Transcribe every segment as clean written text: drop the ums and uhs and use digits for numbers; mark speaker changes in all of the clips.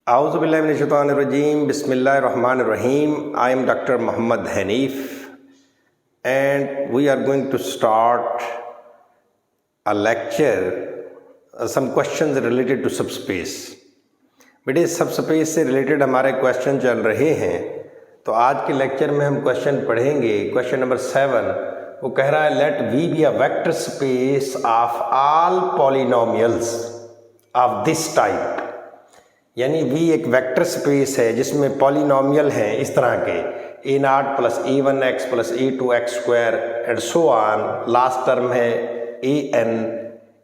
Speaker 1: Auzubillahiminash-shaytanir-rajim. Bismillahir-rahmanir-rahim. I am Dr. Muhammad Hanif, and we are going to start a lecture, some questions related to subspace. बेटे subspace से related हमारे question चल रहे हैं, तो आज के लेक्चर में हम क्वेश्चन पढ़ेंगे। क्वेश्चन नंबर 7 वो कह रहा है let we be a vector space of all polynomials of this type. यानी वी एक वेक्टर स्पेस है जिसमें पॉलिनोमियल हैं इस तरह के a0 plus a1x plus a2x square and so on. Last term है an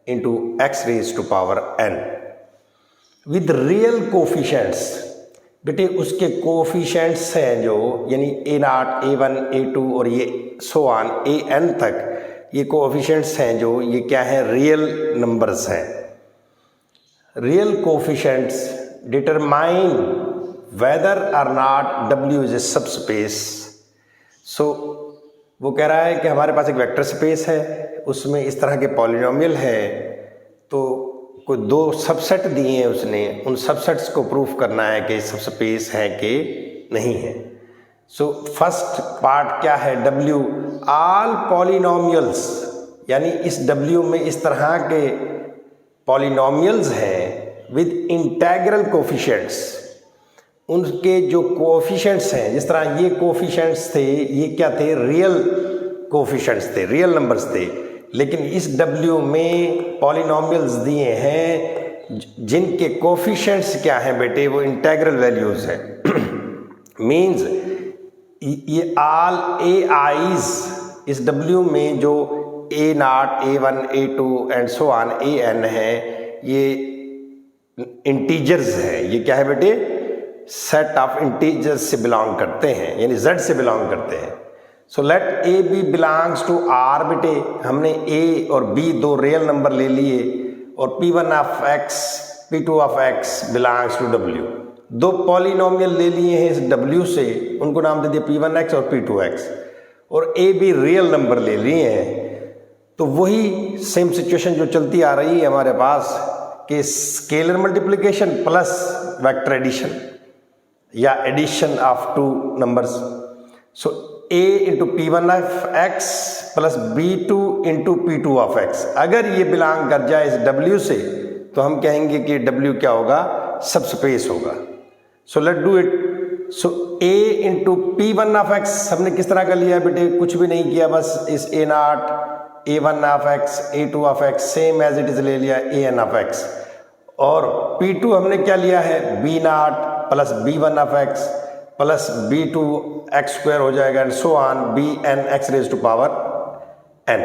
Speaker 1: into x raise to power n with real coefficients. बेटे उसके कोफिशेंट्स हैं जो यानी a0 a1 a2 और ये सो ऑन an तक ये कोफिशेंट्स हैं जो ये क्या है, रियल नंबर्स हैं। Real coefficients determine whether or not W is a subspace। So वो कह रहा है कि हमारे पास एक वेक्टर स्पेस है, उसमें इस तरह के पॉलिनोमियल है, तो कोई दो सबसेट दिए हैं उसने, उन सबसेट्स को प्रूफ करना है कि सबस्पेस है कि नहीं है। सो फर्स्ट पार्ट क्या है, W ऑल पॉलिनोमियल्स, यानी इस W में इस तरह के पॉलिनोमियल्स हैं विद इंटेग्रल कोफिशिएंट्स। उनके जो कोफिशिएंट्स हैं, जिस तरह ये कोफिशिएंट्स थे, ये क्या थे, रियल कोफिशिएंट्स थे, रियल नंबर्स थे। लेकिन इस W में पॉलिनोमियल्स दिए हैं जिनके कोफिशिएंट्स क्या हैं बेटे, वो इंटेग्रल वैल्यूज हैं। मींस ये ऑल AIs इस W में जो a0 a1 a2 and so on an है, ये इंटीजर्स है। ये क्या है बेटे, सेट ऑफ इंटीजर्स से बिलोंग करते हैं, यानी Z से बिलोंग करते हैं। So let a b belongs to R। बेटे हमने A और B दो रियल नंबर ले लिए और P1 of X P2 of X belongs to W। दो पॉलिनोमियल ले लिए हैं इस W से, उनको नाम दे दिया P1X और P2X, और A B रियल नंबर ले लिए हैं। तो वही सेम सिचुएशन जो चलती आ रही है हमारे पास कि scalar multiplication plus vector addition या addition of two numbers. So a into P1 of X plus B2 into P2 of X, अगर ये बिलोंग कर जाए इस W से तो हम कहेंगे कि W क्या होगा, सबस्पेस होगा। So let do it. So a into P1 of X हमने किस तरह का लिया बेटे, कुछ भी नहीं किया, बस इस a0 a1 of X a2 of X same as it is ले लिया an ऑफ X, और P2 हमने क्या लिया है, B0 plus B1 of X plus B2 X square हो जाएगा and so on Bn x raise to power n।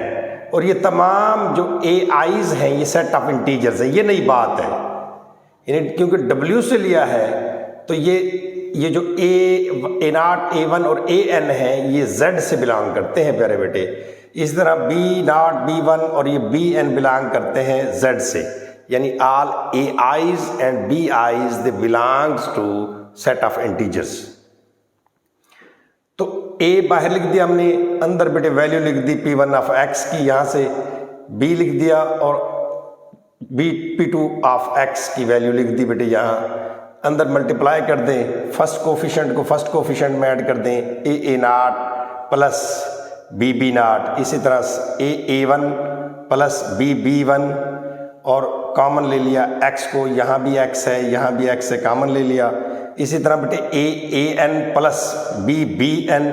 Speaker 1: और ये तमाम जो AIs हैं ये सेट ऑफ इंटीजर्स है, ये नई बात है, यानी क्योंकि W से लिया है तो ये जो a0 a1 और an है ये Z से बिलोंग करते हैं प्यारे बेटे। इस तरह B0 B1 और ये Bn बिलोंग करते हैं Z से, यानी all AIs and BIs they belongs to set of integers. तो A बाहर लिख दिया हमने, अंदर बेटे वैल्यू लिख दी P1 ऑफ X की, यहाँ से B लिख दिया और P2 ऑफ X की वैल्यू लिख दी बेटे, यहाँ अंदर मल्टीप्लाई कर दें, फर्स्ट कोफिशिएंट को फर्स्ट कोफिशिएंट में ऐड कर दें, a0 प्लस b0, इसी तरह a1 प्लस b1, और कॉमन ले लिया x को, यहाँ भी x है यहाँ भी x है, कॉमन ले लिया। इसी तरह बेटे an प्लस bn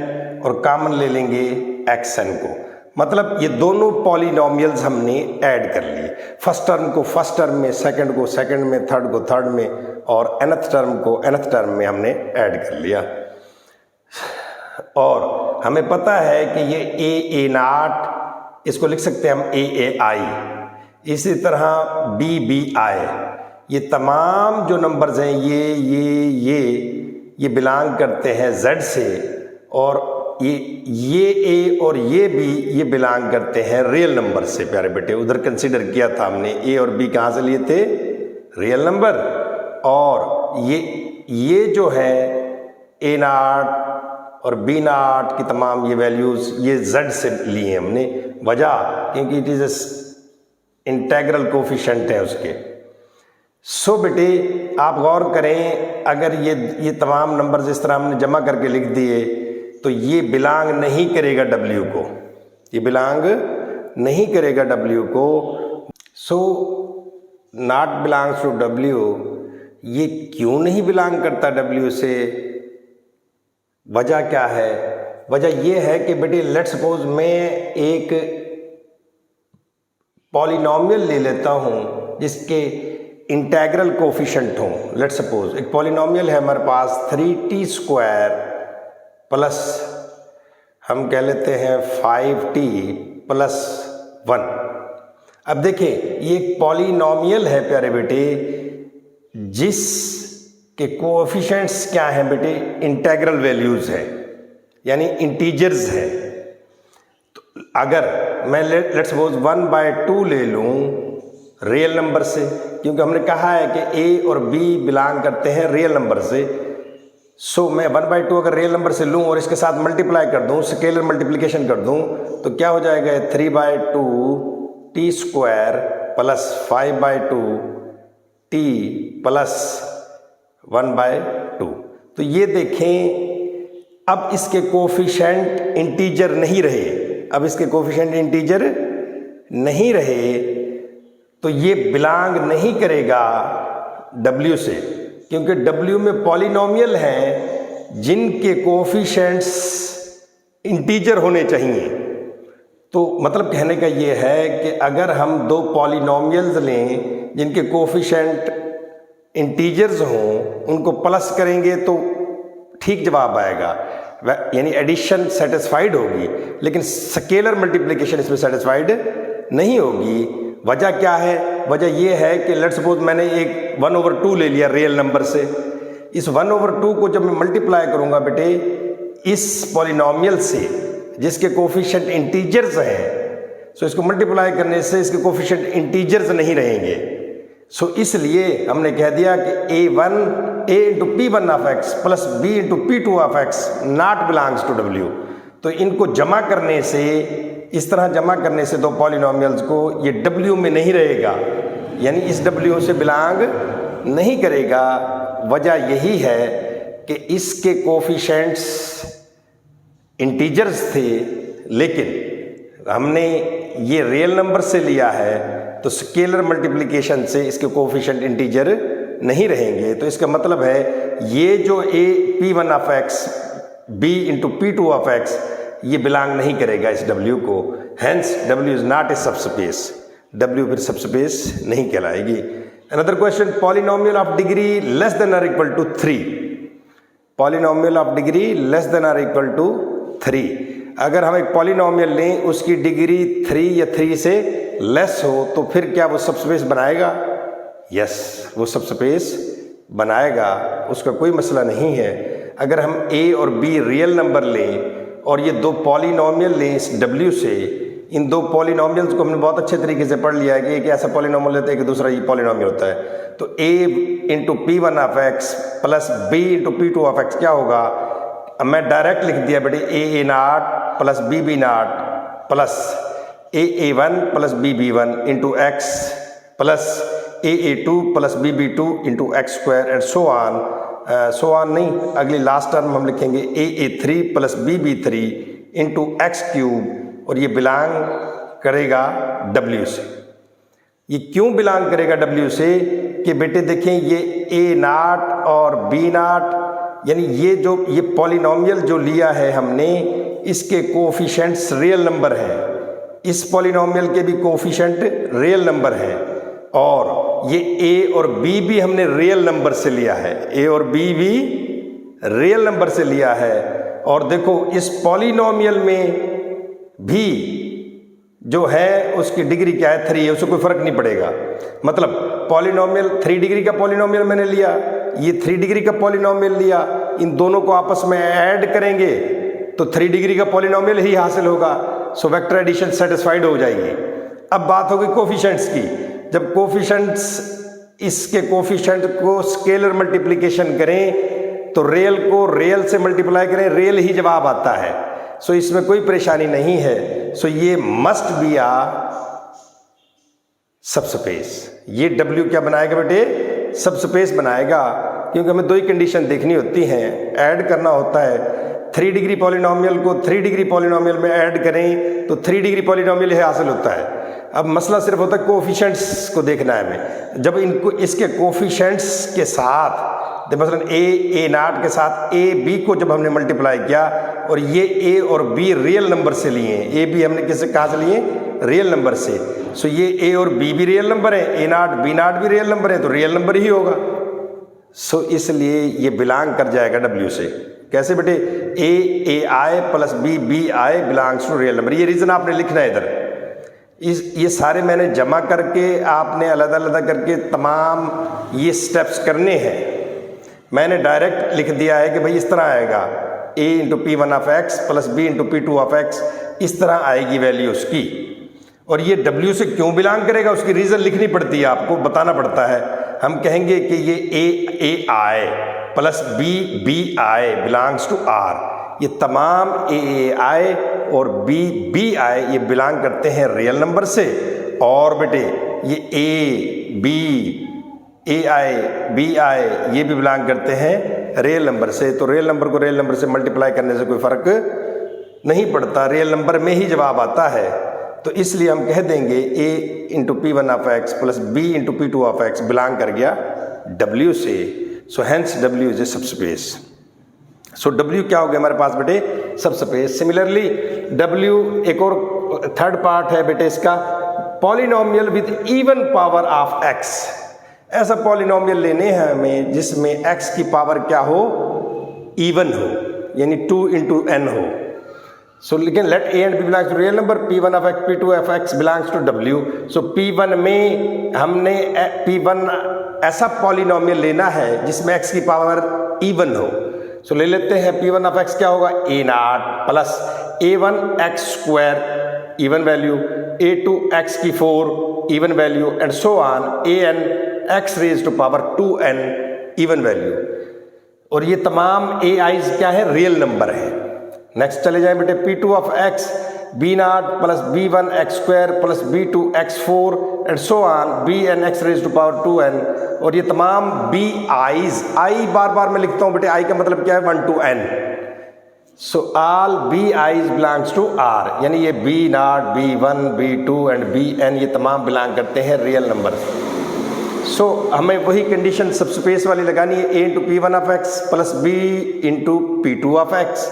Speaker 1: और कॉमन ले लेंगे xn को। मतलब ये दोनों पॉलिनोमियल्स हमने ऐड कर लिए, फर्स्ट टर्म को फर्स्ट टर्म में, सेकंड को सेकंड में, थर्ड को थर्ड में, और nth टर्म को nth टर्म में हमने ऐड कर लिया। और हमें पता है कि ये a0 इसको लिख सकते हैं हम aai, इसी तरह bbi, ये तमाम जो नंबर्स हैं ये बिलोंग करते हैं Z से, और ये A और ये B ये बिलोंग करते हैं रियल नंबर से प्यारे बेटे। उधर कंसीडर किया था हमने A और B कहाँ से लिए थे, रियल नंबर, और ये जो है A0 और B0 की तमाम ये वैल्यूज ये Z से लिए हमने, वजह क्योंकि इट इज इंटेग्रल कोफिशिएंट है उसके। सो बेटे आप गौर करें, अगर ये तमाम नंबर्स इस तरह हमने जमा करके लिख दिए तो ये बिलोंग नहीं करेगा W को, ये बिलोंग नहीं करेगा W को। So not belongs to W, ये क्यों नहीं बिलोंग करता W से? वजह क्या है? वजह ये है कि बेटे लेट्स सपोज मैं एक पॉलिनोमियल ले लेता हूँ जिसके इंटेग्रल कोफिशिएंट हों। लेट्स सपोज एक पॉलिनोमियल है हमारे पास 3t² प्लस हम कह लेते हैं 5t + 1। अब देखिए ये एक पॉलिनोमियल है प्यारे बेटे, जिसके कोएफिशिएंट्स क्या हैं बेटे? इंटेग्रल वैल्यूज है, यानी इंटीजर्स है। तो अगर मैं लेट्स सपोज 1/2 ले लूं रियल नंबर से, क्योंकि हमने कहा है कि A और B बिलोंग करते हैं रियल नंबर से। सो मैं 1/2 अगर रियल नंबर से लूं और इसके साथ मल्टीप्लाई कर दूं, स्केलर मल्टीप्लिकेशन कर दूं, तो क्या हो जाएगा? 3/2t² plus 5/2t plus 1/2। तो ये देखें अब इसके कोफिशिएंट इंटीजर नहीं रहे, अब इसके कोफिशिएंट इंटीजर नहीं रहे, तो ये बिलोंग नहीं करेगा W से, क्योंकि W में पॉलिनोमियल हैं जिनके कोफिशिएंट्स इंटीजर होने चाहिए। तो मतलब कहने का ये है कि अगर हम दो पॉलिनोमियल्स लें जिनके कोफिशिएंट इंटीजर्स हों, उनको प्लस करेंगे तो ठीक जवाब आएगा, यानी एडिशन सेटिस्फाइड होगी, लेकिन स्केलर मल्टीप्लिकेशन इसमें सेटिस्फाइड नहीं होगी। वजह क्या है? वजह यह है कि लेट्स सपोज मैंने एक 1/2 ले लिया रियल नंबर से। इस 1/2 को जब मैं मल्टीप्लाई करूंगा बेटे इस पॉलिनोमियल से जिसके कोफिशिएंट इंटीजर्स हैं, सो इसको मल्टीप्लाई करने से इसके कोफिशिएंट इंटीजर्स नहीं रहेंगे। सो इसलिए हमने कह दिया कि a into p1 of x plus b into p2 of x not belongs to W। तो इनको जमा करने से, इस तरह जमा करने से दो पॉलिनोमियल्स को, ये W में नहीं रहेगा, यानी इस W से बिलोंग नहीं करेगा। वजह यही है कि इसके कोफिशिएंट्स इंटीजर्स थे, लेकिन हमने ये रियल नंबर से लिया है, तो स्केलर मल्टीप्लिकेशन से इसके कोफिशिएंट इंटीजर नहीं रहेंगे। तो इसका मतलब है ये जो p1 of x b into p2 of x ये बिलोंग नहीं करेगा इस W को, hence W is not a subspace, W फिर सबस्पेस नहीं कहलाएगी। Another question, polynomial of degree less than और equal to 3, polynomial of degree less than और इक्वल टू 3। अगर हम एक पॉलिनोमियल लें उसकी डिग्री 3 या 3 से लेस हो तो फिर क्या वो सबस्पेस बनाएगा? यस, वो सबस्पेस बनाएगा, उसका कोई मसला नहीं है। अगर हम A और B रियल नंबर लें और ये दो पॉलिनोमियल लें इस W से, इन दो पॉलिनोमियल्स को हमने बहुत अच्छे तरीके से पढ़ लिया है कि एक ऐसा पॉलिनोमियल होता है कि दूसरा ये पॉलिनोमियल होता है। तो A into p1 of x plus b into p2 of x क्या होगा? अब मैं डायरेक्ट लिख दिया बेटे a0 plus b0 plus a1 plus b1 into x plus a2 plus b2 into x² and so on नहीं, अगली लास्ट टर्म हम लिखेंगे a3 plus b3 into x³ और ये बिलोंग करेगा W से। ये क्यों बिलोंग करेगा W से? कि बेटे देखें ये a0 और b0 यानी ये पॉलिनोमियल जो लिया है हमने, इसके कोफिशिएंट्स रियल नंबर हैं, इस पॉलिनोमियल के भी कोफिशिएंट रियल नंबर हैं, और ये A और B भी हमने रियल नंबर से लिया है, A और B भी रियल नंबर से लिया है। और देखो इस पॉलिनोमियल में भी जो है उसकी डिग्री क्या है? 3 है, उससे कोई फर्क नहीं पड़ेगा। मतलब पॉलिनोमियल 3 डिग्री का पॉलिनोमियल मैंने लिया, ये 3 डिग्री का पॉलिनोमियल लिया, इन दोनों को आपस में ऐड करेंगे तो 3 डिग्री का पॉलिनोमियल ही हासिल होगा। सो वेक्टर एडिशन सेटिस्फाइड हो जाएगी। अब बात होगी कोफिशिएंट्स की। जब कोफिशिएंट्स, इसके कोफिशिएंट को स्केलर मल्टीप्लिकेशन करें तो रियल को रियल से मल्टीप्लाई करें, रियल ही जवाब आता है। सो इसमें कोई परेशानी नहीं है। सो ये मस्ट बी आ सबस्पेस। ये W क्या बनाएगा बेटे? सबस्पेस बनाएगा, क्योंकि हमें दो ही कंडीशन देखनी होती हैं, ऐड करना होता है। 3 डिग्री पॉलिनोमियल को 3 डिग्री पॉलिनोमियल में ऐड करें तो 3 डिग्री पॉलिनोमियल ही हासिल होता है। अब मसला सिर्फ होता है कोफिशिएंट्स को देखना है हमें। जब इनको इसके कोफिशिएंट्स के साथ मसलन ए नाट के साथ ए बी को जब हमने मल्टीप्लाई किया और ये ए और बी रियल नंबर से लिए, ए बी हमने किससे कहाँ से लिए, रियल नंबर से। सो ये ए और बी भी रियल नंबर है, ए नाट बी नाट भी रियल नंबर है, तो रियल नंबर ही होगा। सो इसलिए ये बिलोंग कर जाएगा डब्ल्यू से। कैसे बेटे, a i plus b i belongs to real number. ये रीज़न आपने लिखना है इधर। ये सारे मैंने जमा करके आपने अलग अलग करके तमाम ये स्टेप्स करने हैं। मैंने डायरेक्ट लिख दिया है कि भाई इस तरह आएगा, a into P one of x plus B into P two of x, इस तरह आएगी वैल्यू उसकी। और ये W से क्यों बिलोंग करेगा उसकी रीज़न लिखनी पड़ती है, आपको बताना पड़ता है। हम कहेंगे कि ये a i plus b i belongs to R. ये तमाम ए आई और बी आई ये बिलोंग करते हैं रियल नंबर से। और बेटे ये A B A I B I ये भी बिलोंग करते हैं रियल नंबर से। तो रियल नंबर को रियल नंबर से मल्टीप्लाई करने से कोई फ़र्क नहीं पड़ता, रियल नंबर में ही जवाब आता है। तो इसलिए हम कह देंगे a into P one of x plus B into P two of x belong कर गया W से। So hence W is a subspace. So W क्या हो गया हमारे पास बेटे, सबस्पेस। सिमिलरली W एक और थर्ड पार्ट है बेटे इसका, polynomial with even power of x। ऐसा पॉलिनोमियल लेने हैं हमें जिसमें x की पावर क्या हो, इवन हो, यानी 2 इंटू n हो। सो लेकिन let a and b belongs to real number, p1 of x p2 of x belongs to w। So p1 में हमने p1 ऐसा पॉलिनोमियल लेना है जिसमें x की पावर इवन हो। सो ले लेते हैं p1 ऑफ x क्या होगा, a naught plus a1 x square even value, a2 x की 4 even value and so on an x raise to power 2n even value. और ये तमाम ए आईज क्या है, रियल नंबर है। नेक्स्ट चले जाए बेटे, P2 of x B naught plus B1 x square plus B2 x 4 and so on Bn x raise to power 2n। और ये तमाम बी आईज, आई बार बार मैं लिखता हूँ बेटे, आई का मतलब क्या है 1 to n। So all B i's belongs to R, यानी ये B naught B1 B2 and Bn ये तमाम बिलोंग करते हैं रियल नंबर। सो हमें वही कंडीशन सबस्पेस वाली लगानी है, a into P one of x plus B into P two of x.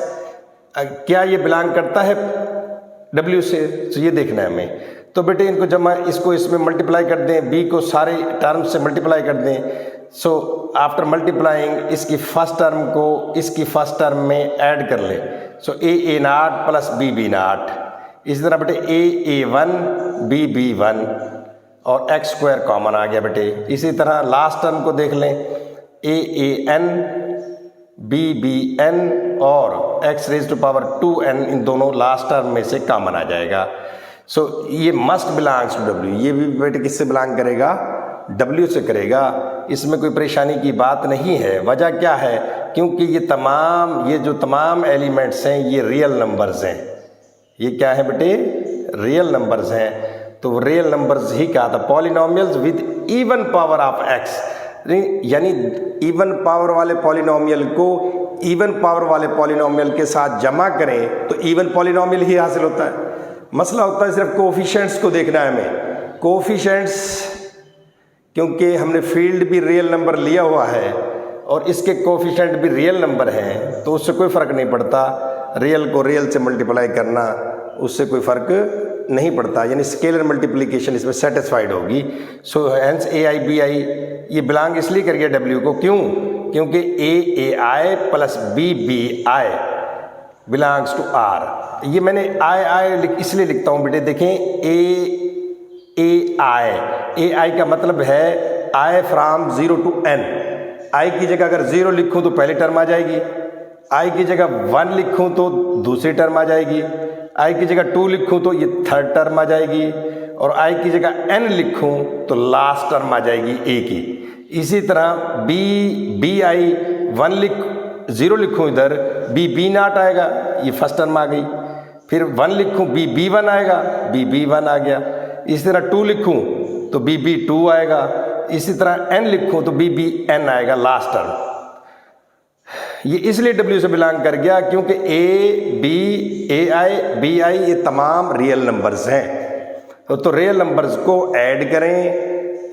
Speaker 1: क्या ये बिलोंग करता है W से, तो ये देखना है हमें। तो बेटे इनको जमा, इसको इसमें मल्टीप्लाई कर दें, b को सारे टर्म से मल्टीप्लाई कर दें। सो आफ्टर मल्टीप्लाइंग इसकी फर्स्ट टर्म को इसकी फर्स्ट टर्म में ऐड कर लें। सो a नाट प्लस b नाट। इसी तरह बेटे a1 b1 और x स्क्वायर कॉमन आ गया बेटे। इसी तरह लास्ट टर्म को देख लें, an bn और x raise to power 2n, इन दोनों लास्ट टर्म में से कॉमन आ जाएगा। सो ये मस्ट बिलोंग्स टू W। ये भी बेटे किससे बिलोंग करेगा, W से करेगा। इसमें कोई परेशानी की बात नहीं है। वजह क्या है, क्योंकि ये जो तमाम एलिमेंट्स हैं ये रियल नंबर्स हैं। ये क्या है बेटे, रियल नंबर्स हैं। तो रियल नंबर्स ही कहा था, polynomials with even power of x, यानी इवन पावर वाले पॉलिनोमियल को इवन पावर वाले पॉलिनोमियल के साथ जमा करें तो इवन पॉलिनोमियल ही हासिल होता है। मसला होता है सिर्फ कोफिशिएंट्स को देखना है हमें। कोफिशिएंट्स, क्योंकि हमने फील्ड भी रियल नंबर लिया हुआ है और इसके कोफिशिएंट भी रियल नंबर हैं, तो उससे कोई फ़र्क नहीं पड़ता। रियल को रियल से मल्टीप्लाई करना, उससे कोई फ़र्क नहीं पड़ता, यानी स्केलर मल्टीप्लिकेशन इसमें सेटिस्फाइड होगी। So hence A I B I ये बिलोंग इसलिए कर गया W को, क्यों, क्योंकि a i plus b i belongs to R। ये मैंने आई इसलिए लिखता हूँ बेटे, देखें ए आई का मतलब है आई फ्राम 0 to n। आई की जगह अगर 0 लिखूँ तो पहली टर्म आ जाएगी, आई की जगह 1 लिखूँ तो दूसरी टर्म आ जाएगी, आई की जगह 2 लिखूँ तो ये थर्ड टर्म आ जाएगी, और आई की जगह n लिखूँ तो लास्ट टर्म आ जाएगी a की। इसी तरह बी आई 0 लिखूँ इधर, बी नाट आएगा, ये फर्स्ट टर्म आ गई। फिर 1 लिखूँ बी1 आएगा, बी1 आ गया। इसी तरह 2 लिखूँ तो बी2 आएगा। इसी तरह एन लिखो तो बी बी एन आएगा लास्ट टर्म। ये इसलिए डब्ल्यू से बिलोंग कर गया क्योंकि A B A I B I ये तमाम रियल नंबर्स हैं। तो रियल नंबर्स को ऐड करें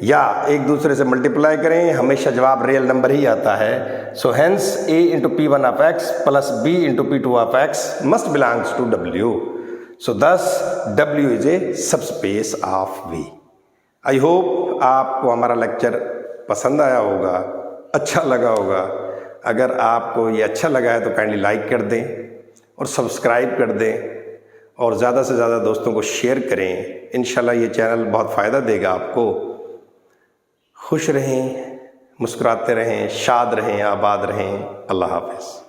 Speaker 1: या एक दूसरे से मल्टीप्लाई करें, हमेशा जवाब रियल नंबर ही आता है। So hence a into P one of x plus b into P two of x must belongs to w। So thus w is a subspace of v। I hope आपको हमारा lecture पसंद आया होगा, अच्छा लगा होगा। अगर आपको ये अच्छा लगा है तो काइंडली लाइक कर दें और सब्सक्राइब कर दें और ज़्यादा से ज़्यादा दोस्तों को शेयर करें। इंशाल्लाह ये चैनल बहुत फ़ायदा देगा आपको। खुश रहें, मुस्कुराते रहें, शाद रहें, आबाद रहें। अल्लाह हाफ़िज़।